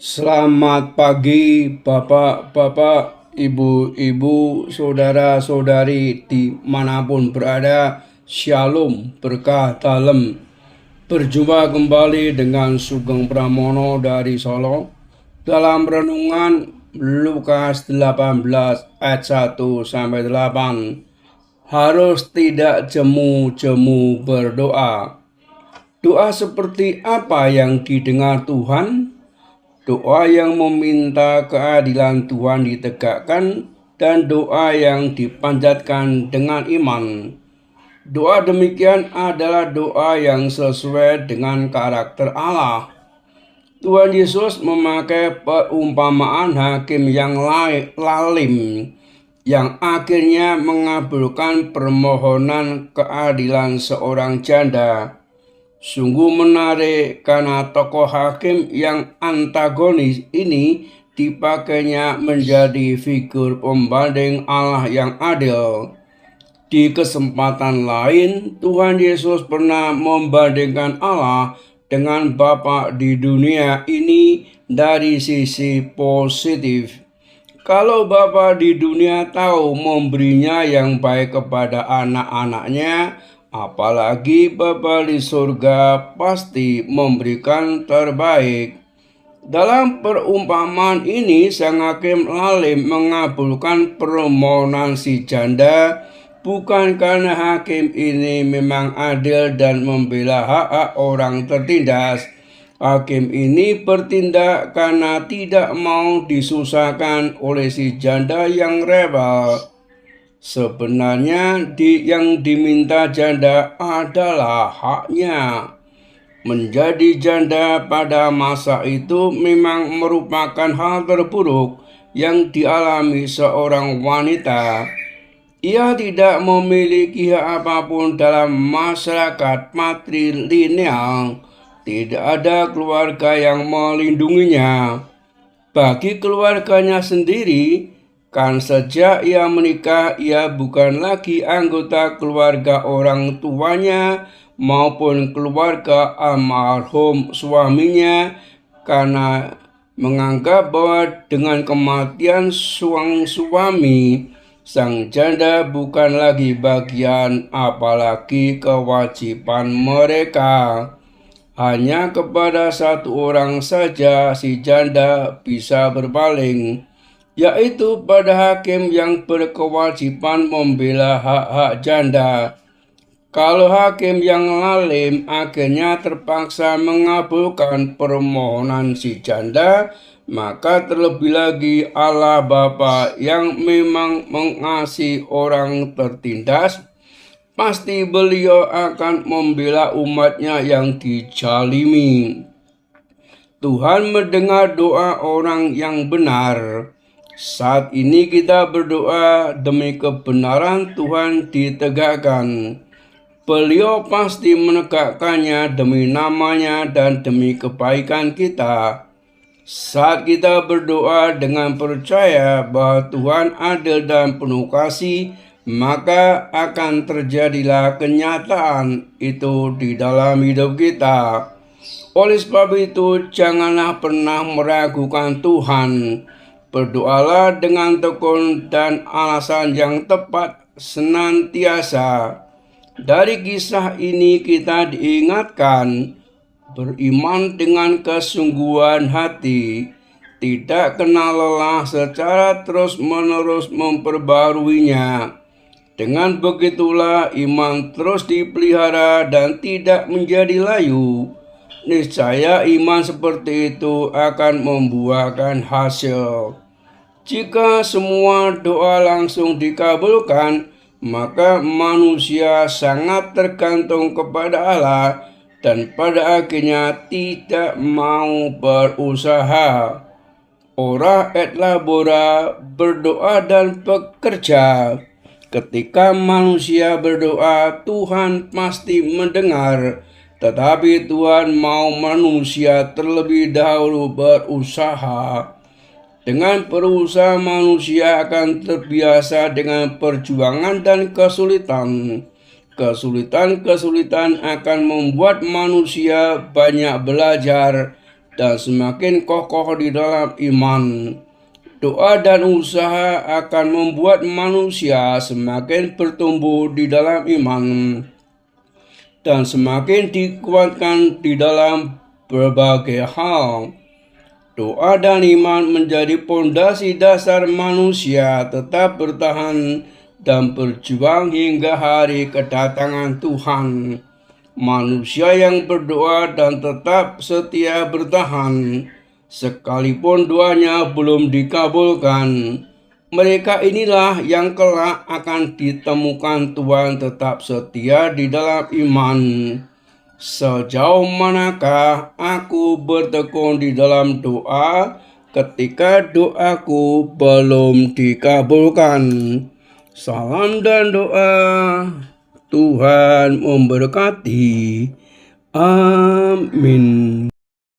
Selamat pagi, bapak-bapak, ibu-ibu, saudara-saudari dimanapun berada. Shalom, berkah dalam. Berjumpa kembali dengan Sugeng Pramono dari Solo dalam renungan Lukas 18 ayat 1 sampai 8. Harus tidak jemu-jemu berdoa. Doa seperti apa yang didengar Tuhan? Doa yang meminta keadilan Tuhan ditegakkan dan doa yang dipanjatkan dengan iman. Doa demikian adalah doa yang sesuai dengan karakter Allah. Tuhan Yesus memakai perumpamaan hakim yang lalim yang akhirnya mengabulkan permohonan keadilan seorang janda. Sungguh menarik karena tokoh hakim yang antagonis ini dipakainya menjadi figur pembanding Allah yang adil. Di kesempatan lain, Tuhan Yesus pernah membandingkan Allah dengan Bapa di dunia ini dari sisi positif. Kalau Bapa di dunia tahu memberinya yang baik kepada anak-anaknya, apalagi Bapa di surga pasti memberikan terbaik. Dalam perumpamaan ini, sang hakim lalim mengabulkan permohonan si janda bukan karena hakim ini memang adil dan membela hak orang tertindas. Hakim ini bertindak karena tidak mau disusahkan oleh si janda yang rebel. Sebenarnya yang diminta janda adalah haknya. Menjadi janda pada masa itu memang merupakan hal terburuk yang dialami seorang wanita. Ia tidak memiliki hak apapun dalam masyarakat matrilineal. Tidak ada keluarga yang melindunginya. Bagi keluarganya sendiri, kan sejak ia menikah, ia bukan lagi anggota keluarga orang tuanya maupun keluarga almarhum suaminya, karena menganggap bahwa dengan kematian sang suami, sang janda bukan lagi bagian apalagi kewajiban mereka. Hanya kepada satu orang saja si janda bisa berpaling, yaitu pada hakim yang berkewajiban membela hak-hak janda. Kalau hakim yang lalim akhirnya terpaksa mengabulkan permohonan si janda, maka terlebih lagi Allah Bapa yang memang mengasihi orang tertindas, pasti beliau akan membela umatnya yang dijalimi. Tuhan mendengar doa orang yang benar. Saat ini kita berdoa demi kebenaran Tuhan ditegakkan. Beliau pasti menegakkannya demi namanya dan demi kebaikan kita. Saat kita berdoa dengan percaya bahwa Tuhan adil dan penuh kasih, maka akan terjadilah kenyataan itu di dalam hidup kita. Oleh sebab itu, janganlah pernah meragukan Tuhan. Berdoalah dengan tekun dan alasan yang tepat senantiasa. Dari kisah ini kita diingatkan beriman dengan kesungguhan hati, tidak kenal lelah secara terus-menerus memperbaruinya. Dengan begitulah iman terus dipelihara dan tidak menjadi layu. Niscaya iman seperti itu akan membuahkan hasil. Jika semua doa langsung dikabulkan, maka manusia sangat tergantung kepada Allah dan pada akhirnya tidak mau berusaha. Ora et labora, berdoa dan bekerja. Ketika manusia berdoa, Tuhan pasti mendengar. Tetapi Tuhan mau manusia terlebih dahulu berusaha. Dengan berusaha manusia akan terbiasa dengan perjuangan dan kesulitan. Kesulitan-kesulitan akan membuat manusia banyak belajar dan semakin kokoh di dalam iman. Doa dan usaha akan membuat manusia semakin bertumbuh di dalam iman dan semakin dikuatkan di dalam berbagai hal. Doa dan iman menjadi pondasi dasar manusia tetap bertahan dan berjuang hingga hari kedatangan Tuhan. Manusia yang berdoa dan tetap setia bertahan, sekalipun doanya belum dikabulkan, mereka inilah yang kelak akan ditemukan Tuhan tetap setia di dalam iman. Sejauh manakah aku bertekun di dalam doa ketika doaku belum dikabulkan? Salam dan doa. Tuhan memberkati. Amin.